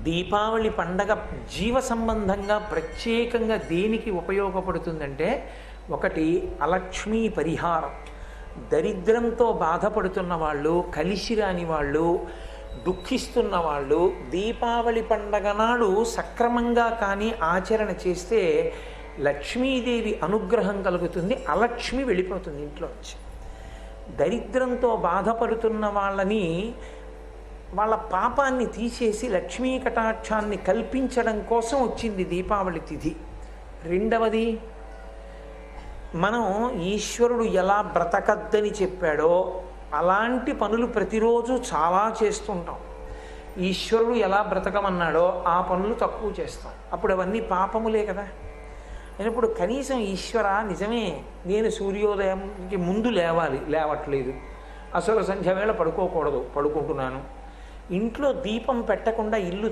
దీపావళి పండగ జీవ సంబంధంగా ప్రత్యేకంగా దేనికి ఉపయోగపడుతుందంటే, ఒకటి అలక్ష్మీ పరిహారం. దరిద్రంతో బాధపడుతున్న వాళ్ళు, కలిసి రాని వాళ్ళు, దుఃఖిస్తున్న వాళ్ళు దీపావళి పండగ నాడు సక్రమంగా కానీ ఆచరణ చేస్తే లక్ష్మీదేవి అనుగ్రహం కలుగుతుంది, అలక్ష్మి వెళ్ళిపోతుంది ఇంట్లోంచి. దరిద్రంతో బాధపడుతున్న వాళ్ళని, వాళ్ళ పాపాన్ని తీసేసి లక్ష్మీ కటాక్షాన్ని కల్పించడం కోసం వచ్చింది దీపావళి తిథి. రెండవది, మనం ఈశ్వరుడు ఎలా బ్రతకద్దని చెప్పాడో అలాంటి పనులు ప్రతిరోజు చాలా చేస్తుంటాం. ఈశ్వరుడు ఎలా బ్రతకమన్నాడో ఆ పనులు తక్కువ చేస్తాం. అప్పుడు అవన్నీ పాపములే కదా. అయినప్పుడు కనీసం ఈశ్వర నిజమే, నేను సూర్యోదయంకి ముందు లేవాలి, లేవట్లేదు, అసలు సంధ్య వేళ పడుకోకూడదు, పడుకుంటున్నాను, ఇంట్లో దీపం పెట్టకుండా ఇల్లు